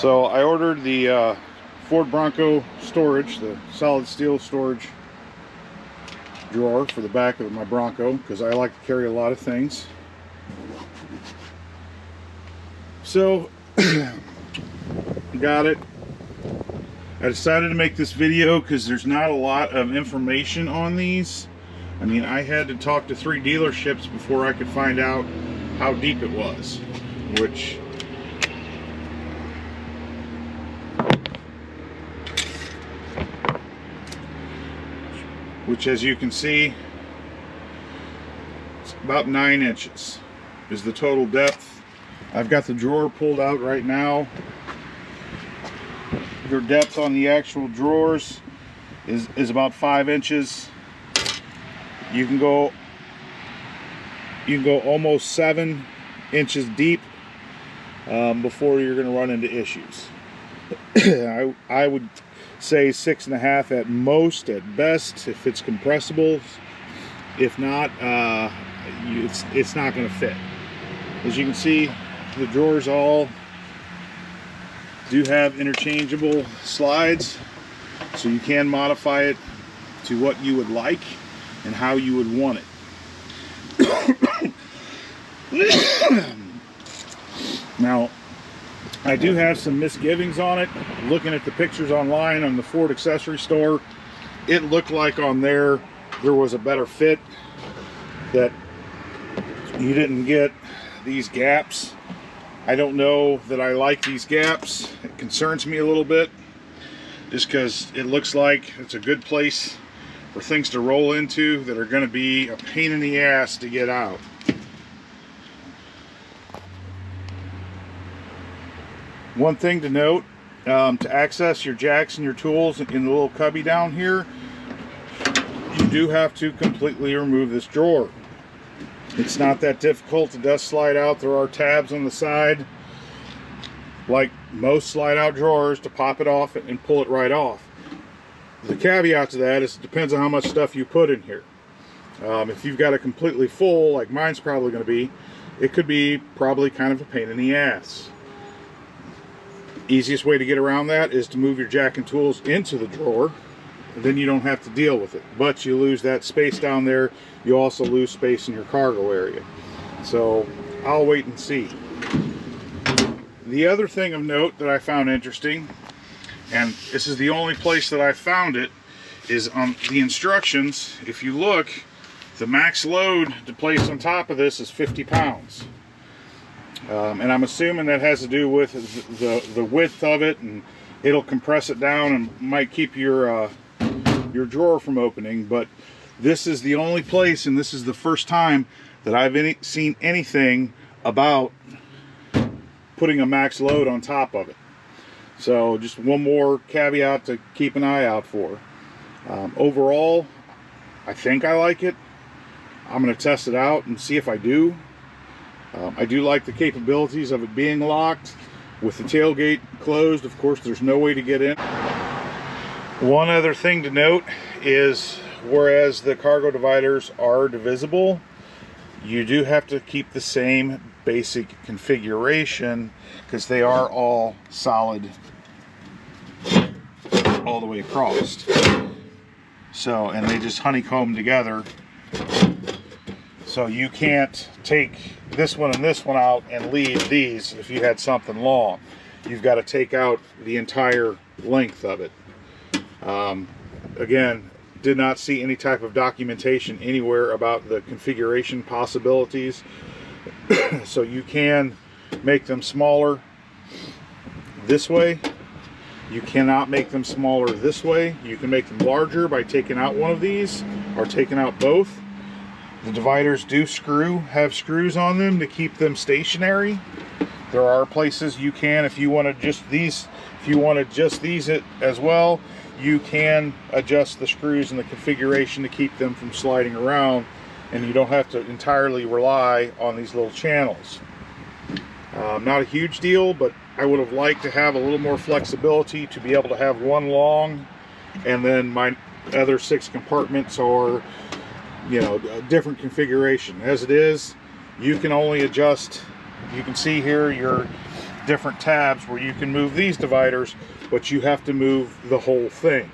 So I ordered the Ford Bronco storage, the solid steel storage drawer for the back of my Bronco, because I like to carry a lot of things. So got it. I decided to make this video because there's not a lot of information on these. I mean, I had to talk to 3 dealerships before I could find out how deep it was, which as you can see, it's about 9 inches is the total depth. I've got the drawer pulled out right now. Your depth on the actual drawers is about 5 inches. You can go almost 7 inches deep before you're going to run into issues. I would say 6.5 at most, at best, if it's compressible. If not, it's not going to fit. As you can see, the drawers all do have interchangeable slides, so you can modify it to what you would like and how you would want it. Now, I do have some misgivings on it. Looking at the pictures online on the Ford Accessory store, it looked like on there was a better fit, that you didn't get these gaps. I don't know that I like these gaps. It concerns me a little bit, just because it looks like it's a good place for things to roll into that are going to be a pain in the ass to get out. One thing to note, to access your jacks and your tools in the little cubby down here, you do have to completely remove this drawer. It's not that difficult. It does slide out. There are tabs on the side, like most slide out drawers, to pop it off and pull it right off. The caveat to that is it depends on how much stuff you put in here. If you've got it completely full, like mine's probably going to be, it could be probably kind of a pain in the ass. Easiest way to get around that is to move your jack and tools into the drawer, and then you don't have to deal with it. But you lose that space down there. You also lose space in your cargo area. So I'll wait and see. The other thing of note that I found interesting, and this is the only place that I found it, is on the instructions. If you look, the max load to place on top of this is 50 pounds. And I'm assuming that has to do with the width of it, and it'll compress it down and might keep your drawer from opening. But this is the only place, and this is the first time that I've seen anything about putting a max load on top of it. So just one more caveat to keep an eye out for. Overall, I think I like it. I'm going to test it out and see if I do. I do like the capabilities of it being locked. With the tailgate closed, of course, there's no way to get in. One other thing to note is, whereas the cargo dividers are divisible, you do have to keep the same basic configuration, because they are all solid all the way across. So, and they just honeycomb together. So you can't take this one and this one out and leave these if you had something long. You've got to take out the entire length of it. Again, did not see any type of documentation anywhere about the configuration possibilities. So you can make them smaller this way. You cannot make them smaller this way. You can make them larger by taking out one of these or taking out both. The dividers do have screws on them to keep them stationary. There are places you can, if you want to just these, as well, you can adjust the screws and the configuration to keep them from sliding around, and you don't have to entirely rely on these little channels. Not a huge deal, but I would have liked to have a little more flexibility to be able to have one long, and then my other 6 compartments are, you know, a different configuration. As it is, you can only adjust. You can see here your different tabs where you can move these dividers, but you have to move the whole thing.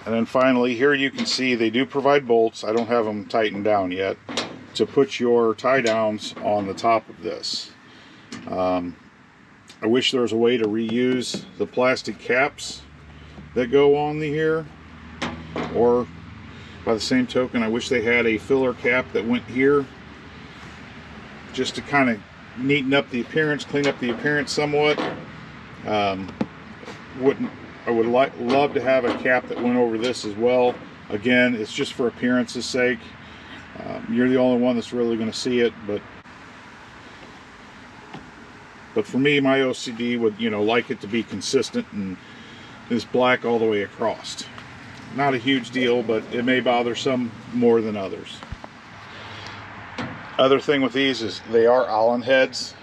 And then finally, here you can see they do provide bolts. I don't have them tightened down yet, to put your tie downs on the top of this. I wish there was a way to reuse the plastic caps that go on here, or by the same token, I wish they had a filler cap that went here, just to kind of neaten up the appearance, clean up the appearance somewhat. I would love to have a cap that went over this as well. Again, it's just for appearance's sake. You're the only one that's really going to see it, but for me, my OCD would, like it to be consistent and is black all the way across. Not a huge deal, but it may bother some more than others. Other thing with these is they are Allen heads.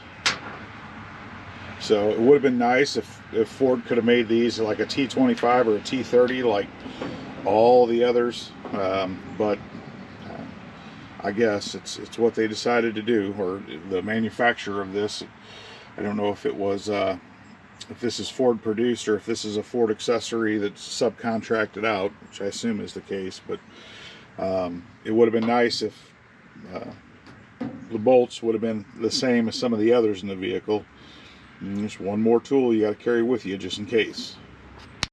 So it would have been nice if Ford could have made these like a T25 or a T30 like all the others, but I guess it's what they decided to do, or the manufacturer of this. I don't know if it was if this is Ford produced or if this is a Ford accessory that's subcontracted out, which I assume is the case, but it would have been nice if the bolts would have been the same as some of the others in the vehicle. And just one more tool you got to carry with you just in case.